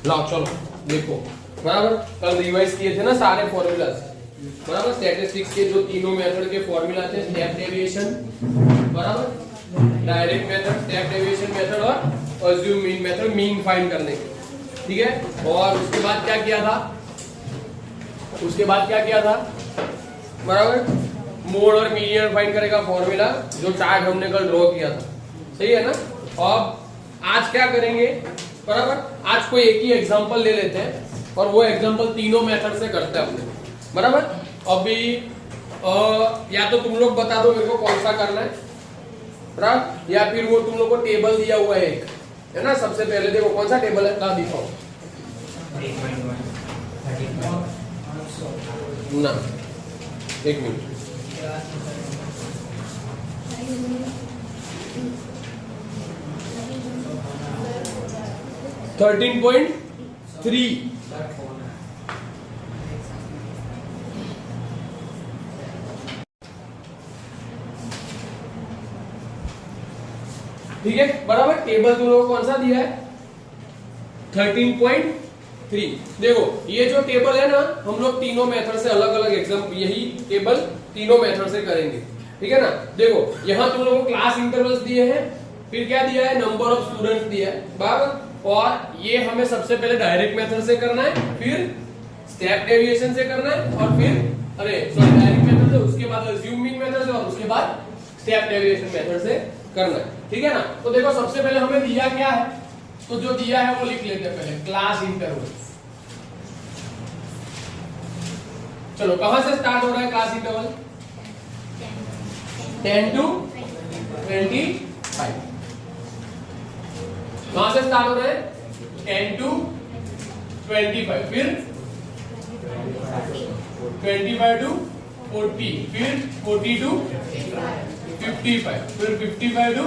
लाओ चलो देखो, बराबर कल रिवाइज किए थे ना सारे फॉर्मूलाज, बराबर स्टैटिस्टिक्स के जो तीनों मेथड के फॉर्मूला थे, स्टेप डेविएशन, बराबर direct method, step deviation method और assume mean method, mean find करने के, ठीक है। और उसके बाद क्या किया था, उसके बाद क्या किया था, बराबर मोड और मीडियन फाइंड करेगा फॉर्मूला, जो चार्ट हमने कल ड्रॉ किया था, सही है ना। अब आज क्या करेंगे, बराबर आज कोई एक ही एग्जांपल ले लेते हैं और वो एग्जांपल तीनों मेथड से करते हैं अपने, बराबर। अभी या तो तुम लोग बता दो मेरे को कौन सा करना है, बराबर, या फिर वो तुम लोग को टेबल दिया हुआ है एक, है ना। सबसे पहले देखो कौन सा टेबल है, ला दिखाओ ना, एक मिनट, थर्टीन पॉइंट थ्री, ठीक है, बराबर। टेबल तुम लोगों को कौन सा दिया है, 13.3। देखो ये जो टेबल है ना, हम लोग तीनों मेथड से अलग अलग एग्जाम, यही टेबल तीनों मेथड से करेंगे, ठीक है ना। देखो यहाँ तुम लोगों को क्लास इंटरवल्स दिए हैं, फिर क्या दिया है, नंबर ऑफ स्टूडेंट्स दिया है, बराबर। और ये हमें सबसे पहले डायरेक्ट मेथड से करना है, फिर स्टेप डेविएशन से करना है, और फिर डायरेक्ट मेथड से, उसके बाद अज्यूम मीन मेथड से, और उसके बाद स्टेप डेविएशन मेथड से करना है, ठीक है ना। तो देखो सबसे पहले हमें दिया क्या है, तो जो दिया है वो लिख लेते हैं पहले, क्लास इंटरवल। चलो कहां से स्टार्ट हो रहा है क्लास इंटरवल, 10 to 25। कहां से स्टार्ट हो रहा है, 10 to 25, फिर 25 to 40, फिर 40 to 55, फिर 55 to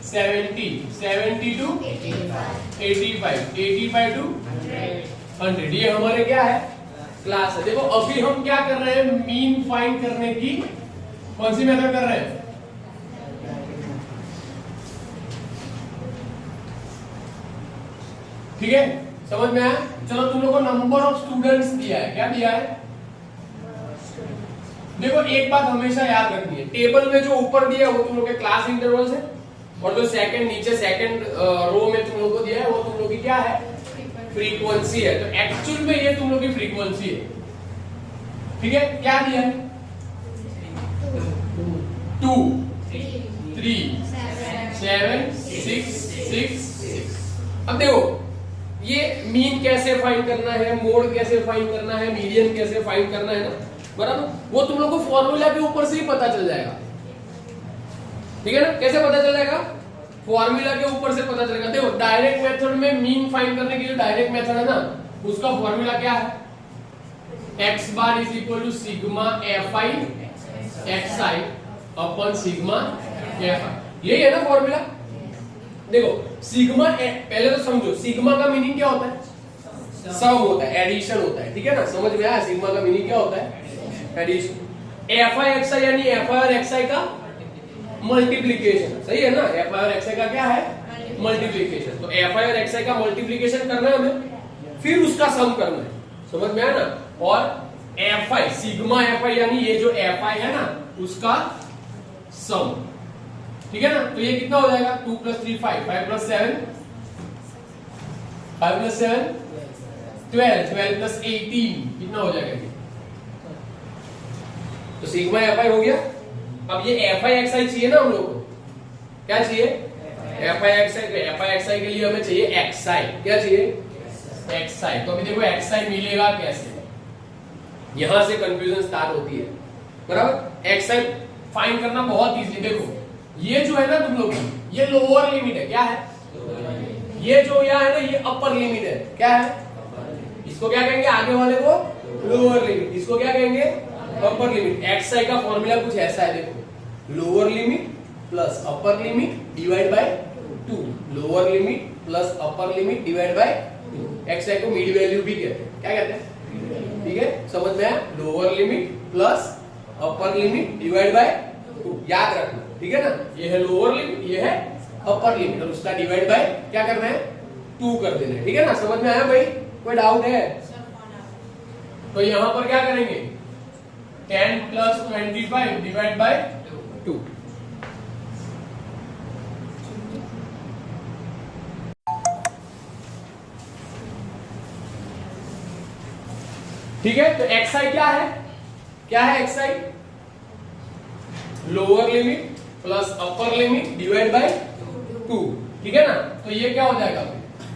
70, 70 to 85, 85 to 100। ये हमारे क्या है, क्लास है। देखो अभी हम क्या कर रहे हैं, मीन फाइंड करने की कौन सी मेथड कर रहे हैं, ठीक है, समझ में आया। चलो तुम लोग को नंबर ऑफ स्टूडेंट्स दिया है, क्या दिया है, देखो एक बात हमेशा याद रखनी है, टेबल में जो ऊपर दिया है वो तुम लोग के क्लास इंटरवल्स है, और जो सेकंड नीचे सेकंड रो में तुम लोग को दिया है वो तुम लोग की क्या है, फ्रीक्वेंसी है। तो एक्चुअल में ये तुम लोग की फ्रीक्वेंसी है, ठीक है। क्या दिया है, 2 3 7 6 6 6। अब देखो ये मीन कैसे फाइंड करना है, मोड कैसे फाइंड करना है, मीडियन कैसे फाइंड करना है ना, बराबर, वो तुम लोग को फॉर्मूला के ऊपर से ही पता चल जाएगा, ठीक है ना। कैसे पता चल जाएगा, फॉर्मूला के ऊपर से पता चलेगा। देखो डायरेक्ट मेथड में मीन फाइंड करने की जो डायरेक्ट मेथड है ना, उसका फॉर्मूला क्या है, x bar is equal to sigma fi xi upon sigma fi, यही है ना फॉर्मूला। देखो सिग्मा, पहले तो समझो सिग्मा का मीनिंग क्या होता है, सम होता है, एडिशन होता है, ठीक है ना। समझ में आया, सिग्मा का मीनिंग क्या होता है, एडिशन। fi xi यानी fi और xi का मल्टीप्लिकेशन, सही है ना। fi और xi का क्या है, मल्टीप्लिकेशन। तो fi और xi का मल्टीप्लिकेशन करना है हमें, फिर उसका सम करना है, समझ में आया ना। और fi सिग्मा fi यानी ये जो fi है ना उसका सम, ठीक है ना। तो ये कितना हो जाएगा, 2 + 3 5, 5 + 7 5 + 7 12, 12 + 18 कितना हो जाएगा ये, तो सिग्मा fi हो गया। अब ये fi xi चाहिए ना हम लोग को, क्या चाहिए, fi xi के लिए हमें चाहिए xi, क्या चाहिए, xi। तो अभी देखो xi मिलेगा कैसे, यहां से कंफ्यूजन स्टार्ट होती है, बराबर। xi फाइंड करना बहुत इजी। देखो ये जो है ना तुम लोग, ये लोअर लिमिट है, क्या है, ये जो यहाँ है ना ये अपर लिमिट है, क्या है, इसको क्या कहेंगे, आगे वाले को लोअर लिमिट, इसको क्या कहेंगे, अपर लिमिट। xi का फॉर्मूला कुछ ऐसा है, देखो lower limit plus upper limit divide by 2, lower limit plus upper limit divide by 2। xi को मिड वैल्यू भी कहते हैं, क्या कहते हैं, ठीक है, समझ में आया। Lower limit plus upper limit divide by 2, याद रखना, ठीक है ना। ये है लोअर लिमिट, ये है अपर लिमिट, और उसका डिवाइड बाय क्या करना है 2 कर देना है, ठीक है ना? समझ में आया भाई? कोई डाउट है? तो यहां पर क्या करेंगे, 10 प्लस 25 डिवाइड बाय 2। ठीक है, तो xi क्या है? क्या है xi? Lower limit plus upper limit divide by 2, ठीक है ना? तो ये क्या हो जाएगा,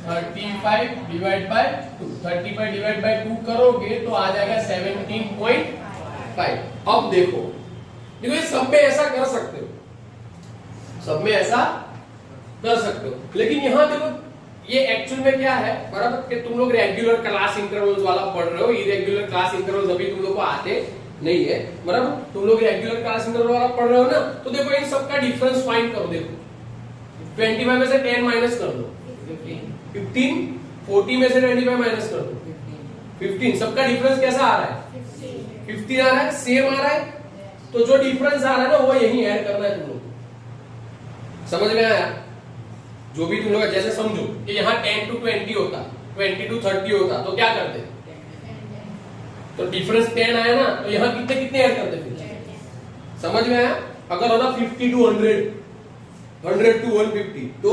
35 डिवाइड बाय 2, 35 डिवाइड बाय 2 करोगे तो आ जाएगा 17.5। अब देखो ये सब में ऐसा कर सकते हो, सब में ऐसा कर सकते हो, लेकिन यहां देखो ये एक्चुअल में क्या है, बराबर कि तुम लोग रेगुलर क्लास इंटरवल्स वाला पढ़ रहे हो, इरेगुलर क्लास इंटरवल्स अभी तुम लोग को आते नहीं है, बराबर? तुम लोग रेगुलर क्लास इंटरवल वाला पढ़ रहे हो ना, तो देखो इन सब का डिफरेंस फाइंड करो। देखो 25 में से 10 माइनस कर दो 15, 40 में से 25 माइनस कर दो 15, सबका डिफरेंस कैसा आ रहा है? 15 आ रहा है, सेम आ रहा है। तो जो डिफरेंस आ रहा है ना वो यही ऐड करना है तुम लोग को। समझ में आया? जो भी तुम लोग जैसे समझो कि यहाँ 10 to 20 होता, 20 to 30 होता, तो क्या करते? तो डिफरेंस 10 आया ना, तो यहाँ कितने कितने ऐड करते फिर? समझ में आया? अगर होता 50 to 100, 100 to 150, तो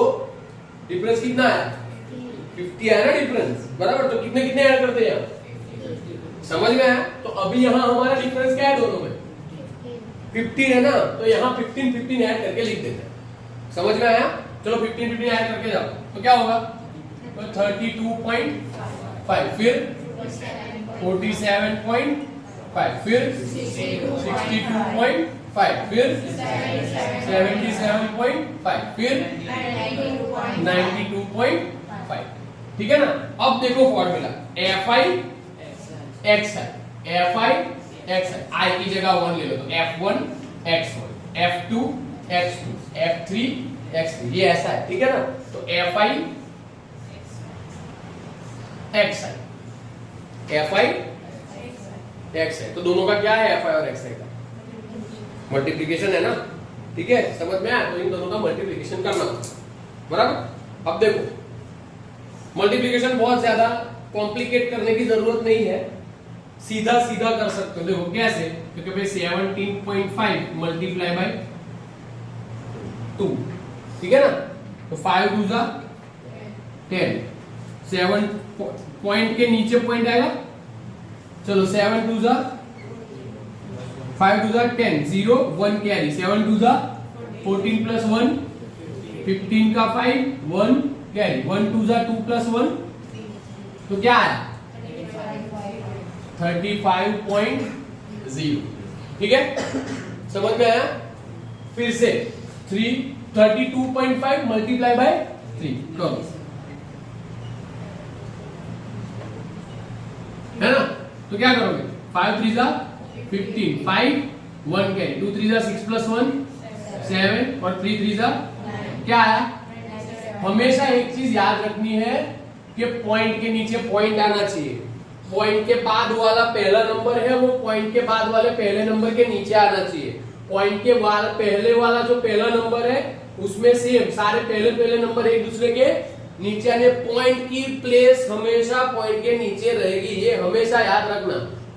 डिफरेंस कितना आया? 50 आया ना डिफरेंस, बराबर? तो कितने कितने ऐड करते हैं यहाँ? समझ में आया? तो अभी यहाँ हमारा डिफरेंस क्या है दोनों में? 15 है ना, तो यहाँ 15 15 ऐड करके लिख देते हैं। समझ में आया? चलो 15 15 ऐड करके जाओ तो क्या होगा? तो 32.5, फिर 47.5, फिर 62.5, फिर 77.5, फिर 92.5, ठीक है ना? अब देखो formula fi xi, fi xi, i की जगह 1 ले लो तो f1 x1, f2 x2, f3 x3, ये ऐसा है, ठीक है ना? तो fi xi, तो दोनों का क्या है? fi और xi का मल्टीप्लिकेशन है ना, ठीक है? समझ में आया? तो इन दोनों का मल्टीप्लिकेशन करना, बराबर? अब देखो मल्टीप्लिकेशन बहुत ज्यादा कॉम्प्लिकेट करने की जरूरत नहीं है, सीधा सीधा कर सकते हो। देखो कैसे? क्योंकि भाई 17.5 मल्टीप्लाई बाय 2, ठीक है ना? तो 5 2 जा 10, 7 पॉइंट के नीचे पॉइंट आएगा, चलो 7 2 जा 5 2 जा 10, 0 1 कैरी, 7 2 जा 14 प्लस 1 15 का 5 1 कैरी, 1 2 जा 2 प्लस 1, तो क्या आया? 35.0, ठीक है? समझ में आया? फिर से 32.5 मल्टीप्लाई बाय 3 करो, है ना? तो क्या करोगे? 5 3 जा 15, 5 1 कैरी, 2 3 जा 6 प्लस 1 7, और 3 3 जा क्या आया? हमेशा एक चीज याद रखनी है कि पॉइंट के नीचे पॉइंट आना चाहिए। पॉइंट के बाद वाला पहला नंबर है वो पॉइंट के बाद वाले पहले नंबर के नीचे आना चाहिए। पॉइंट के बाद पहले वाला जो पहला नंबर है उसमें सेम सारे पहले पहले नंबर एक दूसरे के नीचे आने। पॉइंट की प्लेस हमेशा पॉइंट के नीचे रहेगी, ये हमेशा याद रखना।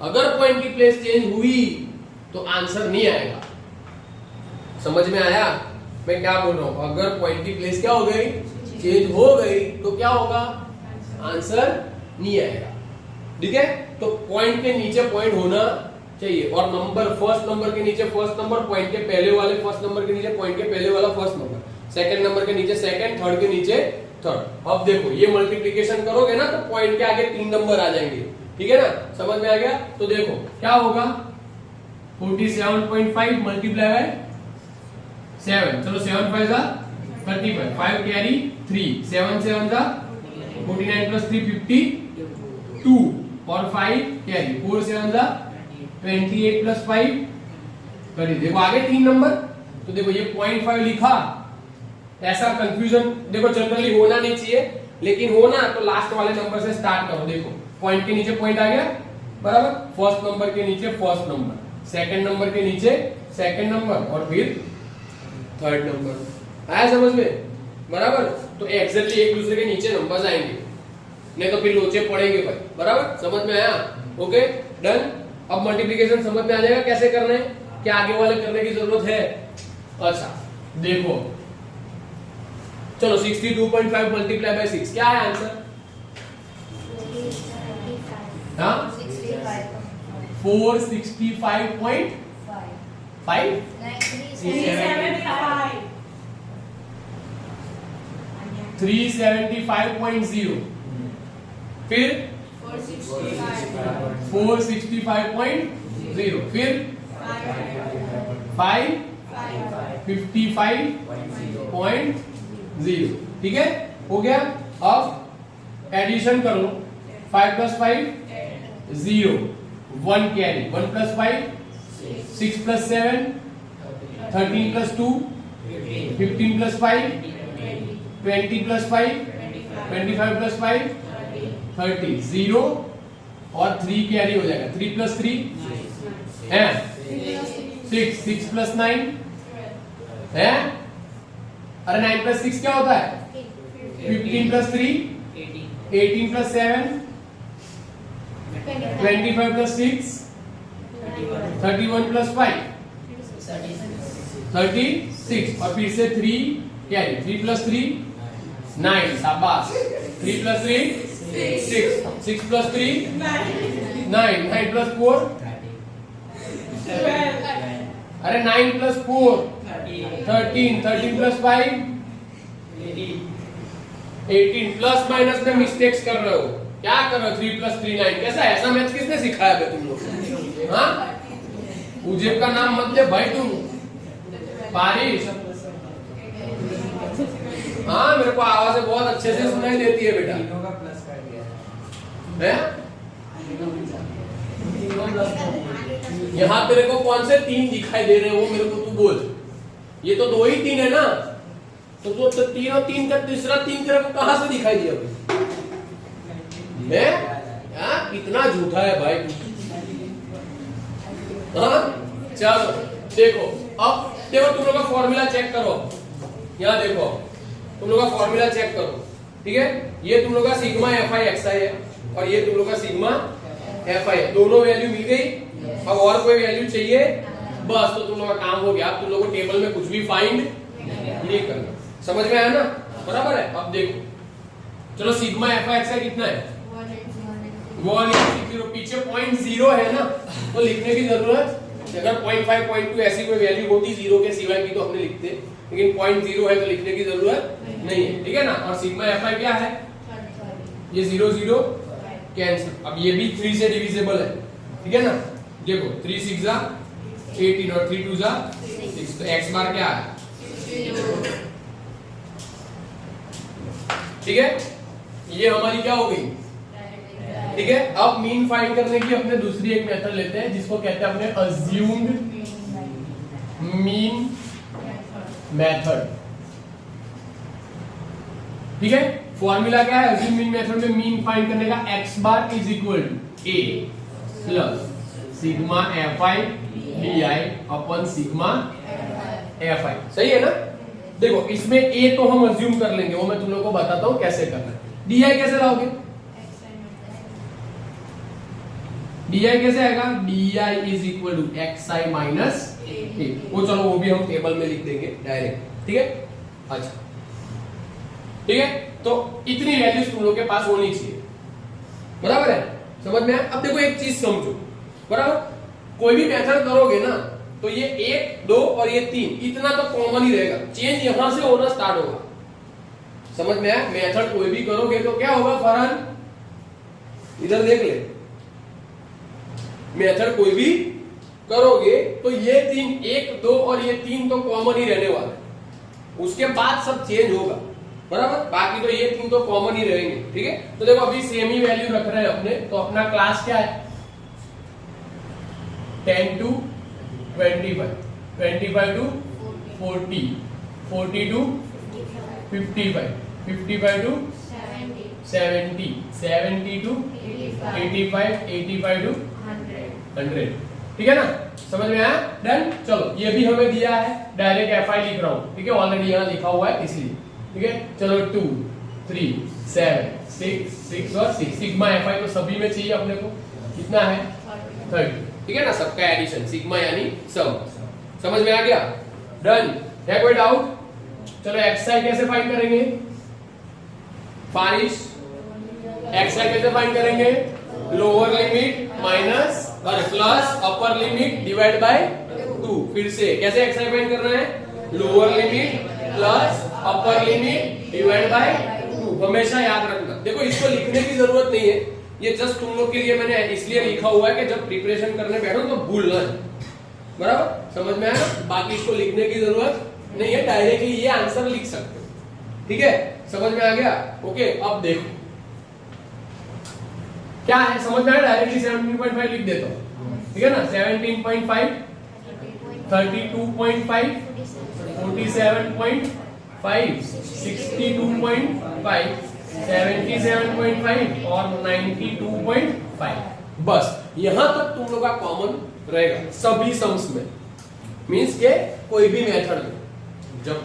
अगर पॉइंट की प्लेस चेंज हुई तो आंसर नहीं आएगा। समझ में आया मैं क्या बोल रहा हूं? अगर पॉइंट की प्लेस क्या हो गई? चेंज हो गई तो क्या होगा? आंसर नहीं आएगा। ठीक है? तो पॉइंट के नीचे पॉइंट होना चाहिए, और नंबर फर्स्ट नंबर के नीचे फर्स्ट नंबर, पॉइंट के पहले वाले फर्स्ट नंबर के नीचे पॉइंट के पहले वाला फर्स्ट नंबर, सेकंड नंबर के नीचे सेकंड, थर्ड के नीचे थर्ड। अब देखो ये मल्टीप्लिकेशन करोगे ना तो पॉइंट के आगे 3 नंबर आ जाएंगे। ठीक है ना? समझ में आ गया? तो देखो क्या होगा? 47.5 मल्टीप्लाई बाय 7, चलो 7 5 जा 35, 5 कैरी 3, 7 7 जा 49 प्लस 3 52, और 5 कैरी 4 7 जा 28 प्लस 5 30। देखो आगे 3 नंबर, तो देखो ये 0.5 लिखा। ऐसा कंफ्यूजन देखो जनरली होना नहीं चाहिए, लेकिन होना तो लास्ट वाले नंबर से स्टार्ट करो। देखो पॉइंट के नीचे पॉइंट आ गया, बराबर, फर्स्ट नंबर के नीचे फर्स्ट नंबर, सेकंड नंबर के नीचे सेकंड नंबर, और फिर थर्ड नंबर। आया समझ में? बराबर। तो एग्जैक्टली एक दूसरे के नीचे नंबर्स आएंगे, नहीं तो फिर लोचे पड़ेंगे भाई। बराबर, समझ में आया? Okay done. अब मल्टीप्लिकेशन समझ में आ जाएगा कैसे करना है, क्या आगे वाले करने की जरूरत है। अच्छा देखो, चलो 62.5 मल्टीप्लाई बाय 6 क्या है आंसर? हाँ 465.5 375.0 फिर 465.0 फिर 555.0। ठीक है, हो गया। अब एडिशन करो, 5 + 5 0, 1 कैरी, 1 + 5 6 + 7 13 + 2 15 + 5 20 + 5 25 + 5 30 0 और 3 कैरी हो जाएगा। 3 + 3 है 6, 6 + 9 है, अरे 9 + 6 क्या होता है? 15 + 3 18 + 7 25 + 6 31 + 5 36 और फिर से 3 कैरी, 3 + 3 9, शाबाश। 3 + 3 6, 6 + 3 9, 9 + 4 अरे 9 + 4 13, 13 + 5 18। प्लस माइनस में मिस्टेक्स कर रहे हो, क्या कर रहे हो? 3 + 3 9 कैसा है? ऐसा मैथ किसने सिखाया बे तुम लोग? हाँ उजेब का नाम मत ले भाई तुम, बारिश। हाँ मेरे को आवाजें बहुत अच्छे से सुनाई देती है बेटा। है यहाँ तेरे को कौन से 3 दिखाई दे रहे हैं वो मेरे को तू बोल। ये तो 2 ही 3 है ना, तो 3 और 3 का तीसरा 3 तेरे को कहां से दिखाई दिया भाई? कितना झूठा है भाई तू। हाँ चलो देखो, अब देखो तुम लोग का फॉर्मूला चेक करो, यहाँ देखो तुम लोग का फॉर्मूला चेक करो। ठीक है, ये तुम लोग का सिग्मा fi xi है और ये तुम लोग का सिग्मा fi है, दोनों वैल्यू मिल गई। अब और कोई वैल्यू चाहिए बस, तो तुम लोग का काम हो गया। अब तुम लोग को टेबल में कुछ भी फाइंड नहीं करना। समझ में आया ना? बराबर है। अब देखो चलो सिग्मा fi xi कितना है? 180। पीछे 0.0 है ना, तो लिखने की जरूरत, अगर 0.5 0.2 ऐसी कोई वैल्यू होती 0 के सिवाय की तो हमने लिखते, लेकिन 0.0 है तो लिखने की जरूरत नहीं है। ठीक है ना? और सिग्मा fi क्या है? ये 0 0 कैंसिल। अब ये भी 3 से डिविजिबल है। ठीक है ना? देखो 3 6 18 और 3 2 6, तो x बार क्या है? ठीक है, ये हमारी क्या हो गई? ठीक है, अब मीन फाइंड करने की अपने दूसरी एक मेथड लेते हैं जिसको कहते हैं अपने अज्यूम्ड मीन मेथड। ठीक है, फॉर्मूला क्या है अज्यूम मीन मेथड में? मीन फाइंड करने का x bar = a plus sigma fi di upon sigma fi। सही है ना? देखो इसमें a तो हम अज्यूम कर लेंगे, वो मैं तुम लोगों को बताता हूं कैसे करना है। di कैसे लाओगे? di कैसे आएगा? di = xi minus a। वो चलो वो भी हम टेबल में लिख देंगे डायरेक्ट। ठीक है, अच्छा ठीक है, तो इतनी वैल्यूज तुम लोग के पास होनी चाहिए। बराबर है, समझ में आया? अब देखो एक चीज समझो, बराबर, कोई भी मेथड करोगे ना तो ये 1 2 और ये 3 इतना तो कॉमन ही रहेगा, चेंज यहां से होना स्टार्ट होगा। समझ में आया? मेथड कोई भी करोगे तो क्या होगा फरहान, इधर देख ले, मेथड कोई भी करोगे तो ये 3 1 2 और ये 3 तो कॉमन ही रहने वाला है, उसके बाद सब चेंज होगा। बराबर, बाकी तो ये 3 तो कॉमन ही रहेंगे। ठीक है, तो देखो अभी सेम ही वैल्यू रख रहे हैं अपने, तो अपना क्लास क्या है? 10 to 25, 25 to 40, 40 to 55, 55 to 70, 70 to 85, 85 to 100। ठीक है ना? समझ में आया? डन। चलो ये भी हमें दिया है, डायरेक्ट fi लिख रहा हूं। ठीक है, ऑलरेडी यहां लिखा हुआ है इसलिए। ठीक है, चलो 2 3 7 6 6 और 6 सिग्मा एफआई तो सभी में चाहिए अपने को, कितना है 30, ठीक है ना, सबका एडिशन सिग्मा यानी सम, समझ में आ गया, डन है, कोई डाउट? चलो एक्सआई कैसे फाइंड करेंगे, फारिश एक्सआई कैसे फाइंड करेंगे, लोअर लिमिट माइनस और plus upper limit divide by 2, फिर से कैसे एक्सआई फाइंड करना है, lower limit plus upper limit divide by 2, हमेशा याद रखना। देखो इसको लिखने की जरूरत नहीं है, ये जस्ट तुम लोग के लिए मैंने इसलिए लिखा हुआ है कि जब प्रिपरेशन करने बैठो तो भूलना है, बराबर, समझ में आया, बाकी इसको लिखने की जरूरत नहीं है, डायरेक्टली ये आंसर लिख सकते हो, ठीक है, समझ में आ गया, ओके। अब देखो क्या है, समझ में आया, डायरेक्टली 17.5 लिख देता हूं, ठीक है ना, 17.5 32.5 47.5 62.5 77.5 और 92.5, बस यहां तक तुम लोग का कॉमन रहेगा सभी सम्स में, मींस के कोई भी मेथड में जब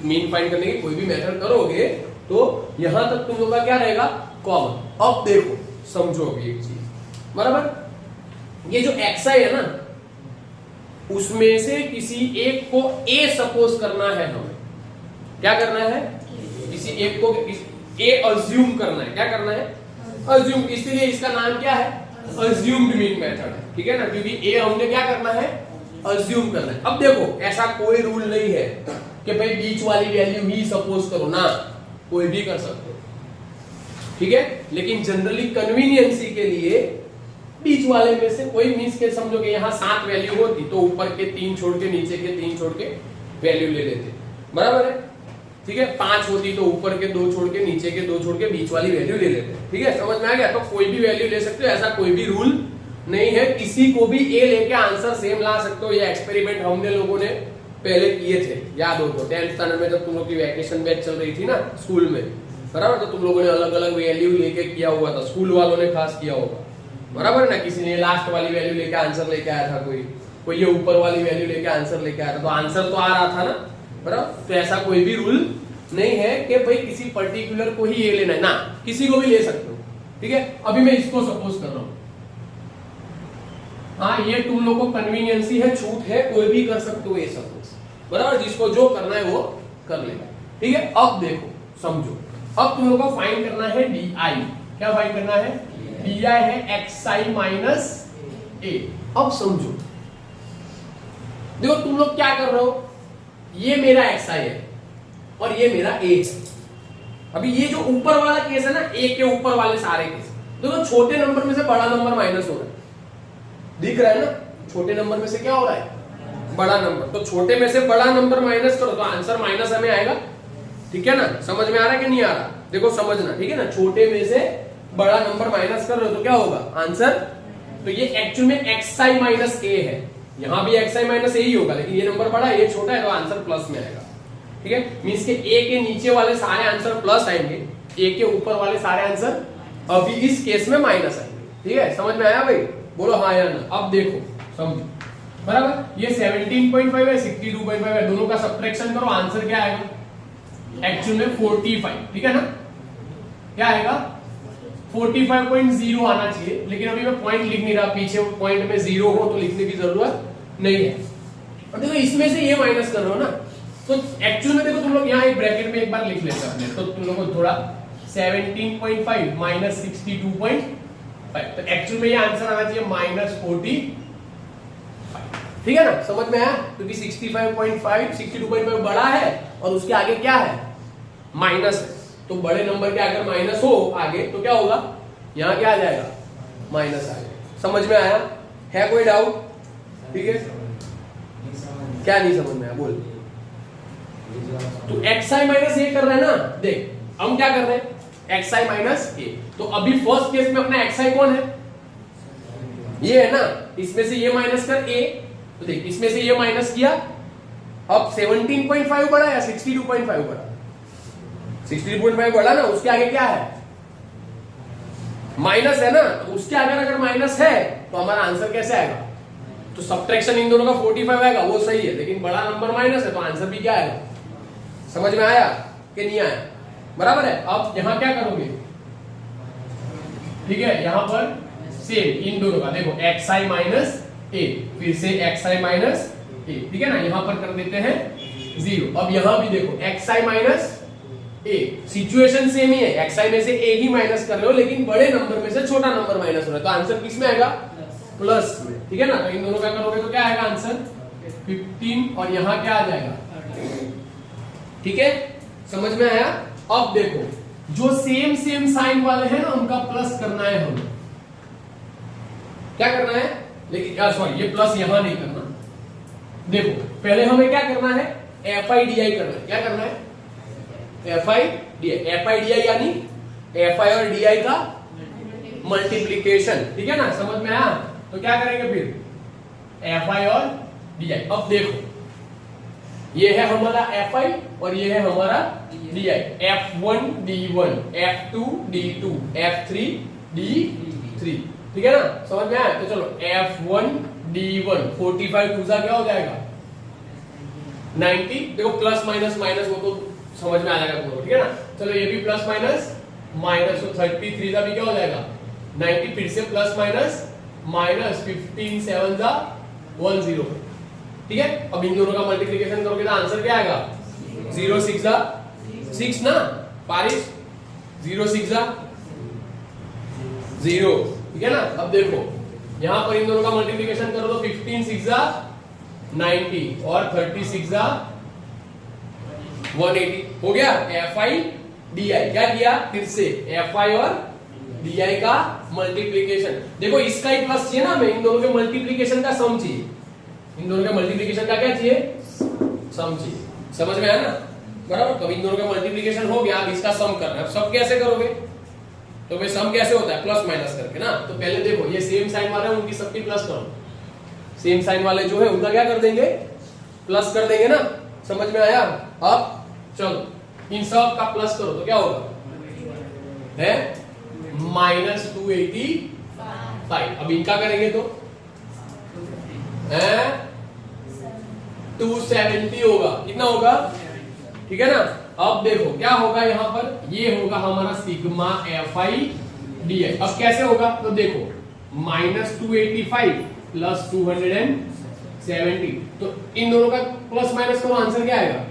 मीन फाइंड करने की कोई भी मेथड करोगे तो यहां तक तुम लोग का क्या रहेगा, कॉमन। अब देखो समझो अभी एक चीज, बराबर, ये जो एक्सआई है ना, उसमें से किसी एक को ए सपोज करना है, हमें क्या करना है, किसी एक को ए अज्यूम करना है, क्या करना है, अज्यूम, इसलिए इसका नाम क्या है, अज्यूम्ड मीन मेथड है, ठीक है ना, क्योंकि ए हमने क्या करना है, अज्यूम करना है। अब देखो ऐसा कोई रूल नहीं है कि भाई बीच वाली वैल्यू ही सपोज करो ना, कोई भी कर सकते हो, ठीक है, लेकिन जनरली कन्वीनियंसी के लिए बीच वाले में से कोई, मींस के समझो कि यहाँ 7 वैल्यू होती तो ऊपर के 3 छोड़ के नीचे के 3 छोड़ के वैल्यू ले लेते, बराबर है, ठीक है, 5 होती तो ऊपर के 2 छोड़ के नीचे के 2 छोड़ के बीच वाली वैल्यू ले लेते, ठीक है, समझ में आ गया। तो कोई भी वैल्यू ले सकते हो, ऐसा कोई भी रूल नहीं है, किसी को भी ए लेके आंसर सेम ला सकते हो। ये एक्सपेरिमेंट हमने लोगों ने पहले किए थे, याद हो तो 10th स्टैंडर्ड में जब तुम लोग की वैकेशन बैच चल रही थी ना स्कूल में, बराबर, तो तुम लोगों ने अलग अलग वैल्यू लेके किया हुआ था, स्कूल वालों ने खास किया होगा, बराबर ना, किसी ने लास्ट वाली वैल्यू लेके आंसर लेके आया था, कोई ये ऊपर वाली वैल्यू लेके आंसर लेके आया था, तो आंसर तो आ रहा था ना, बराबर। तो ऐसा कोई भी रूल नहीं है कि भाई किसी पर्टिकुलर को ही ये लेना है ना, किसी को भी ले सकते हो, ठीक है। अभी मैं इसको सपोज कर रहा हूं, हाँ ये तुम लोग को कन्वीनियंसी है, छूट है, कोई भी कर सकते हो ये सपोज, बराबर, जिसको जो करना है वो कर लेगा, ठीक है। अब देखो समझो, अब तुम लोग को फाइंड करना है डी आई, क्या फाइंड करना है, डी आई है एक्सआई माइनस ए। अब समझो, देखो तुम लोग क्या कर रहे हो, ये मेरा एक्सआई है और ये मेरा ए है। अभी ये जो ऊपर वाला केस है ना, ए के ऊपर वाले सारे केस, देखो छोटे नंबर में से बड़ा नंबर माइनस हो रहा है, दिख रहा है ना, छोटे नंबर में से क्या हो रहा है, बड़ा नंबर, तो छोटे में से बड़ा नंबर माइनस करो तो आंसर माइनस हमें आएगा, ठीक है ना, समझ में आ रहा है कि नहीं आ रहा, देखो समझना, ठीक है ना, छोटे में से बड़ा नंबर माइनस कर रहे हो तो क्या होगा आंसर, तो ये एक्चुअल में एक्सआई माइनस ए है, यहां भी एक्सआई माइनस ए ही होगा, लेकिन ये नंबर बड़ा है ये छोटा है तो आंसर प्लस में आएगा, ठीक है। मींस के ए के नीचे वाले सारे आंसर प्लस आएंगे, ए के ऊपर वाले सारे आंसर अभी इस केस में माइनस आएंगे, ठीक है, समझ में आया भाई, बोलो हाँ या ना। अब देखो समझो, बराबर, ये 17.5 है 62.5 है, दोनों का सब्ट्रैक्शन करो, आंसर क्या आएगा, एक्चुअल में 45, ठीक है ना, क्या आएगा 45.0 आना चाहिए, लेकिन अभी मैं पॉइंट लिख नहीं रहा, पीछे पॉइंट में 0 हो तो लिखने की जरूरत नहीं है। और देखो इसमें से ये माइनस कर रहे हो ना, तो एक्चुअल में देखो तुम लोग यहाँ एक ब्रैकेट में एक बार लिख लेते हैं, तो तुम लोग को थोड़ा 17.5 माइनस 62.5, तो एक्चुअल में ये आंसर आना चाहिए माइनस 45, ठीक है ना, समझ में आया, क्योंकि 65.5 62.5 बड़ा है और उसके आगे क्या है, माइनस है, तो बड़े नंबर के अगर माइनस हो आगे तो क्या होगा, यहां क्या आ जाएगा, माइनस आ जाएगा, समझ में आया, है कोई डाउट, ठीक है, क्या नहीं समझ में आया बोल, तो xi माइनस ए कर रहे हैं ना, देख हम क्या कर रहे हैं, xi माइनस ए, तो अभी फर्स्ट केस में अपना xi कौन है, ये है ना, इसमें से ये माइनस कर a, तो देख इसमें से ये माइनस किया, अब 17.5 बड़ा या 62.5 बड़ा, 62.5 बड़ा ना, उसके आगे क्या है, माइनस है ना, तो उसके आगे अगर माइनस है तो हमारा आंसर कैसे आएगा, तो सब्ट्रैक्शन इन दोनों का 45 आएगा, वो सही है, लेकिन बड़ा नंबर माइनस है तो आंसर भी क्या आएगा, समझ में आया, कि नहीं आया? बराबर है। अब यहां क्या करोगे, ठीक है, यहां पर सेम इन दोनों का देखो xi माइनस ए, फिर से xi माइनस ए, ठीक है ना, यहां पर कर देते हैं 0। अब यहां भी देखो xi माइनस ए, सिचुएशन सेम ही है, xi में से a ही माइनस कर रहे हो, लेकिन बड़े नंबर में से छोटा नंबर माइनस हो रहा है, तो आंसर किस में आएगा? प्लस में, ठीक है ना। तो इन दोनों का करोगे तो क्या आएगा आंसर? 15, और यहां क्या आ जाएगा? ठीक है, समझ में आया? अब देखो जो सेम सेम साइन वाले हैं ना, उनका प्लस करना है हमें। क्या करना है? लेकिन सॉरी, ये प्लस यहां नहीं करना। देखो पहले हमें क्या करना है? fi di करना है। क्या करना है? fi di, fi di यानी fi और di का मल्टीप्लीकेशन, ठीक है ना, समझ में आया? तो क्या करेंगे फिर? fi और di। अब देखो ये है हमारा fi और ये है हमारा di, f1 d1, f2 d2, f3 d3, ठीक है ना, समझ में आया? तो चलो f1 d1, 45 टू क्या हो जाएगा? 90। देखो प्लस माइनस माइनस वो तो समझ में आ जाएगा पूरा, ठीक है ना। चलो ये भी प्लस माइनस माइनस, तो 33 का भी क्या हो जाएगा? 90, फिर से प्लस माइनस माइनस, 15 7 जा 10, ठीक है। अब इन दोनों का मल्टीप्लिकेशन करोगे तो आंसर क्या आएगा? 0 6 जा 6 ना पारिश, 0 6 जा 0, ठीक है ना। अब देखो यहां पर इन दोनों का मल्टीप्लिकेशन करो तो 15 6 जा 90 और 36 जा 180, हो गया fi di। क्या किया? फिर से fi और di का मल्टीप्लिकेशन। देखो इसका ही प्लस चाहिए ना हमें, इन दोनों के मल्टीप्लिकेशन का सम चाहिए। इन दोनों के मल्टीप्लिकेशन का क्या चाहिए? सम चाहिए। समझ में आया ना? बराबर। तो इन दोनों का मल्टीप्लिकेशन हो गया, अब इसका सम करना है। अब सब कैसे करोगे? तो भाई सम कैसे होता है? प्लस माइनस करके ना। तो पहले देखो ये सेम साइन वाले हैं, उनकी सबकी प्लस करो। सेम साइन वाले जो है उनका क्या कर देंगे? प्लस कर देंगे ना। समझ में आया? अब चलो इन सब का प्लस करो तो क्या होगा? है -285। अब इनका करेंगे तो 270 होगा। कितना होगा? ठीक है ना। अब देखो क्या होगा यहाँ पर, ये होगा हमारा सिग्मा fi di। अब कैसे होगा? तो देखो -285 प्लस 270, तो इन दोनों का प्लस माइनस करो, आंसर क्या आएगा?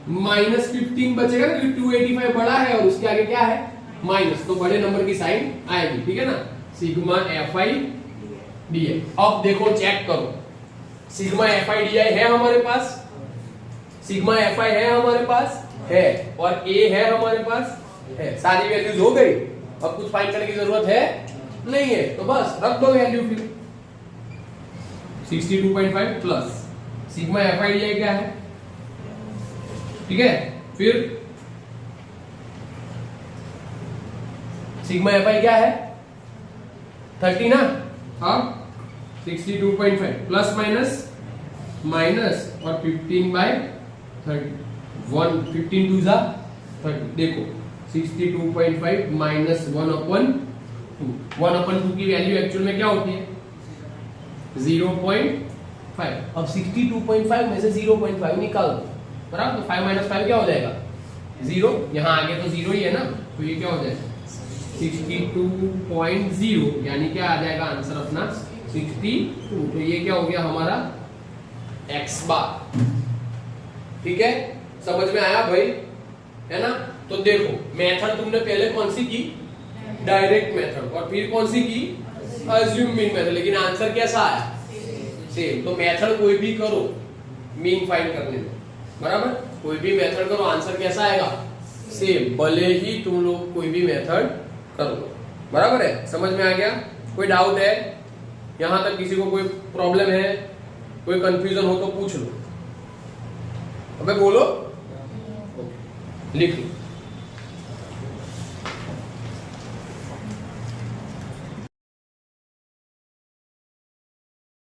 -15 बचेगा ना, क्योंकि 285 बड़ा है और उसके आगे क्या है? माइनस, तो बड़े नंबर की साइन आएगी, ठीक है ना। Sigma fi di। अब देखो चेक करो, सिग्मा fi di है हमारे पास, सिग्मा fi है हमारे पास है, और a है हमारे पास है। सारी वैल्यूज हो गई। अब कुछ फाइंड करने की जरूरत है नहीं है, तो बस रख दो वैल्यू। फिर 62.5 प्लस सिग्मा fi di क्या है? ठीक है, फिर सिग्मा fi क्या है? 30 ना। अब 62.5 प्लस माइनस माइनस और 15/30, 15 2 जा 30। देखो 62.5 माइनस 1/2, 1/2 की वैल्यू एक्चुअल में क्या होती है? 0.5। अब 62.5 में से 0.5 निकाल दो, बराबर। तो 5 - 5 क्या हो जाएगा? 0। यहाँ आगे तो 0 ही है ना, तो ये क्या हो जाएगा? 62.0, यानी क्या आ जाएगा आंसर अपना? 62। तो ये क्या हो गया हमारा? x बार। ठीक है, समझ में आया भाई? है ना। तो देखो मेथड तुमने पहले कौन सी की? Direct method. और फिर कौन सी की? Assume mean method. लेकिन आंसर कैसा आया? सेम। तो मेथड कोई भी करो मीन फाइंड करने में, बराबर। कोई भी मेथड करो, आंसर कैसा आएगा? सेम, भले ही तुम लोग कोई भी मेथड करो, बराबर है। समझ में आ गया? कोई डाउट है? यहां तक किसी को कोई प्रॉब्लम है, कोई कंफ्यूजन हो तो पूछ लो। अबे बोलो, लिख लो।